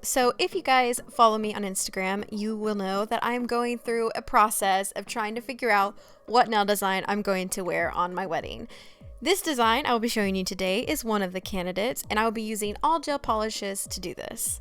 So if you guys follow me on Instagram, you will know that I'm going through a process of trying to figure out what nail design I'm going to wear on my wedding. This design I will be showing you today is one of the candidates, and I will be using all gel polishes to do this.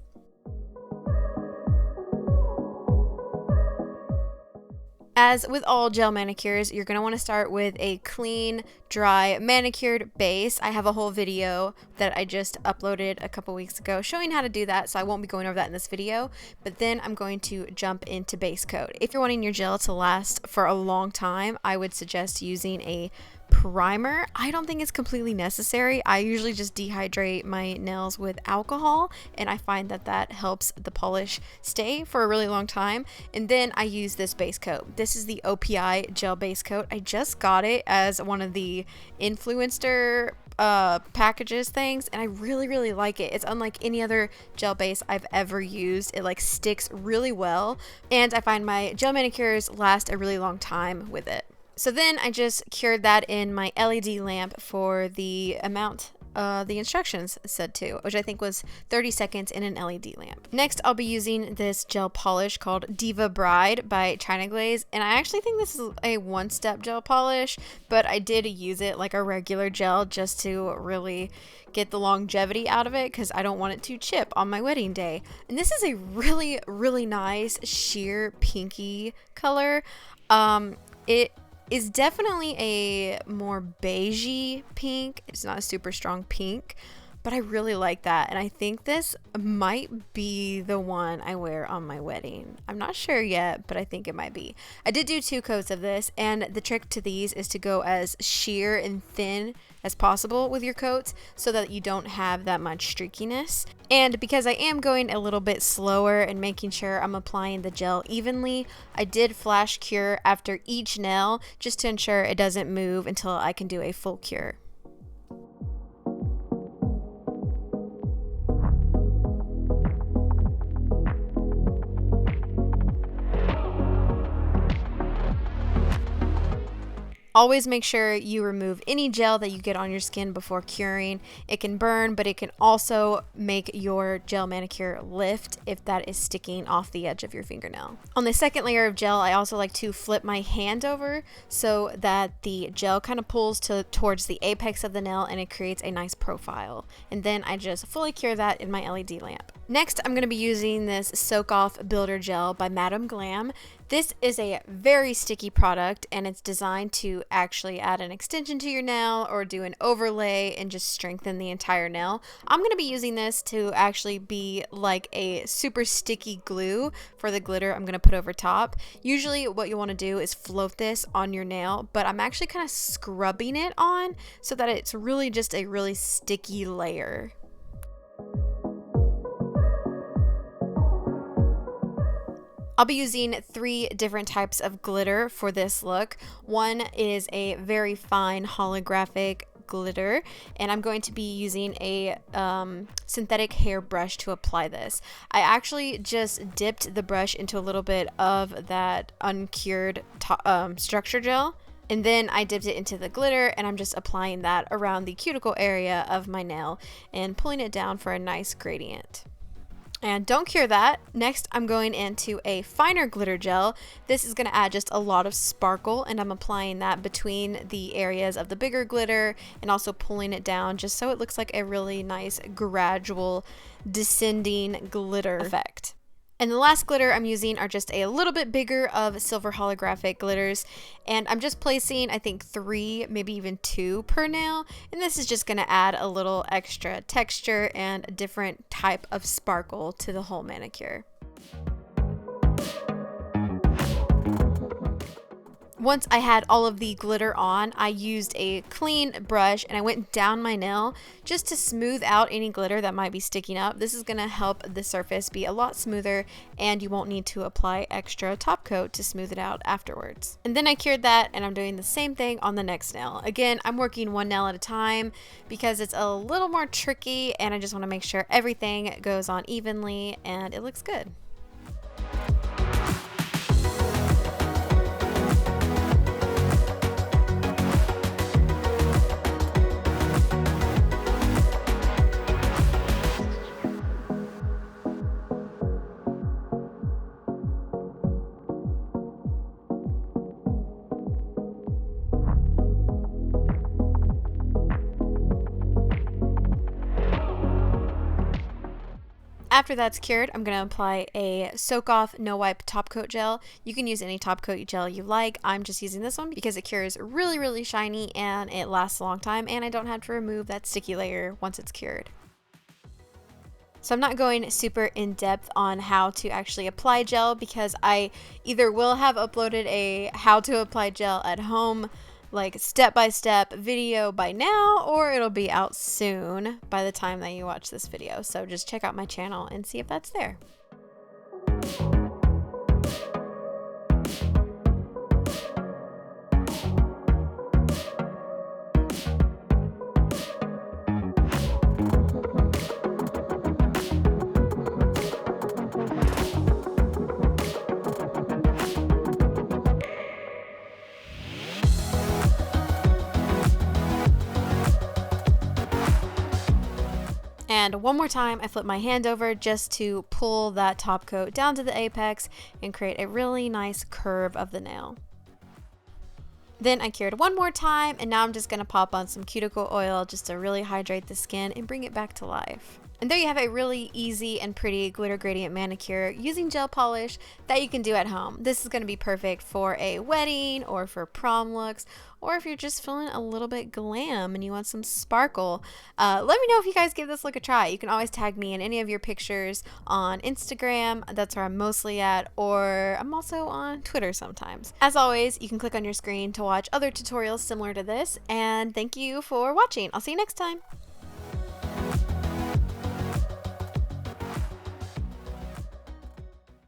As with all gel manicures, you're going to want to start with a clean, dry, manicured base. I have a whole video that I just uploaded a couple weeks ago showing how to do that, so I won't be going over that in this video, but then I'm going to jump into base coat. If you're wanting your gel to last for a long time, I would suggest using a primer. I don't think it's completely necessary. I usually just dehydrate my nails with alcohol, and I find that that helps the polish stay for a really long time. And then I use this base coat. This is the OPI gel base coat. I just got it as one of the influencer packages things, and I really like it. It's unlike any other gel base I've ever used. It like sticks really well, and I find my gel manicures last a really long time with it. So then I just cured that in my LED lamp for the amount the instructions said to, which I think was 30 seconds in an LED lamp. Next, I'll be using this gel polish called Diva Bride by China Glaze, and I actually think this is a one-step gel polish, but I did use it like a regular gel just to really get the longevity out of it because I don't want it to chip on my wedding day. And this is a really nice sheer pinky color. It is definitely a more beigey pink. It's not a super strong pink, but I really like that, and I think this might be the one I wear on my wedding. I'm not sure yet, but I think it might be. I did do 2 coats of this, and the trick to these is to go as sheer and thin as possible with your coats so that you don't have that much streakiness. And because I am going a little bit slower and making sure I'm applying the gel evenly, I did flash cure after each nail just to ensure it doesn't move until I can do a full cure. Always make sure you remove any gel that you get on your skin before curing. It can burn, but it can also make your gel manicure lift if that is sticking off the edge of your fingernail. On the second layer of gel, I also like to flip my hand over so that the gel kind of pulls towards the apex of the nail and it creates a nice profile. And then I just fully cure that in my LED lamp. Next, I'm going to be using this Soak Off Builder Gel by Madam Glam. This is a very sticky product, and it's designed to actually add an extension to your nail or do an overlay and just strengthen the entire nail. I'm going to be using this to actually be like a super sticky glue for the glitter I'm going to put over top. Usually what you want to do is float this on your nail, but I'm actually kind of scrubbing it on so that it's really just a really sticky layer. I'll be using 3 different types of glitter for this look. One is a very fine holographic glitter, and I'm going to be using a synthetic hair brush to apply this. I actually just dipped the brush into a little bit of that uncured structure gel, and then I dipped it into the glitter, and I'm just applying that around the cuticle area of my nail and pulling it down for a nice gradient. And don't cure that. Next, I'm going into a finer glitter gel. This is going to add just a lot of sparkle, and I'm applying that between the areas of the bigger glitter and also pulling it down just so it looks like a really nice gradual descending glitter effect. And the last glitter I'm using are just a little bit bigger of silver holographic glitters, and I'm just placing I think 3, maybe even 2 per nail, and this is just going to add a little extra texture and a different type of sparkle to the whole manicure. Once I had all of the glitter on, I used a clean brush and I went down my nail just to smooth out any glitter that might be sticking up. This is going to help the surface be a lot smoother, and you won't need to apply extra top coat to smooth it out afterwards. And then I cured that, and I'm doing the same thing on the next nail. Again, I'm working one nail at a time because it's a little more tricky, and I just want to make sure everything goes on evenly and it looks good. After that's cured, I'm going to apply a Soak Off No Wipe Top Coat Gel. You can use any top coat gel you like. I'm just using this one because it cures really, really shiny and it lasts a long time, and I don't have to remove that sticky layer once it's cured. So I'm not going super in depth on how to actually apply gel because I either will have uploaded a how to apply gel at home like step-by-step video by now, or it'll be out soon by the time that you watch this video. So just check out my channel and see if that's there. And one more time, I flip my hand over just to pull that top coat down to the apex and create a really nice curve of the nail. Then I cured one more time, and now I'm just going to pop on some cuticle oil just to really hydrate the skin and bring it back to life. And there you have a really easy and pretty glitter gradient manicure using gel polish that you can do at home. This is going to be perfect for a wedding or for prom looks, or if you're just feeling a little bit glam and you want some sparkle. Let me know if you guys give this look a try. You can always tag me in any of your pictures on Instagram. That's where I'm mostly at, or I'm also on Twitter sometimes. As always, you can click on your screen to watch other tutorials similar to this, and thank you for watching. I'll see you next time.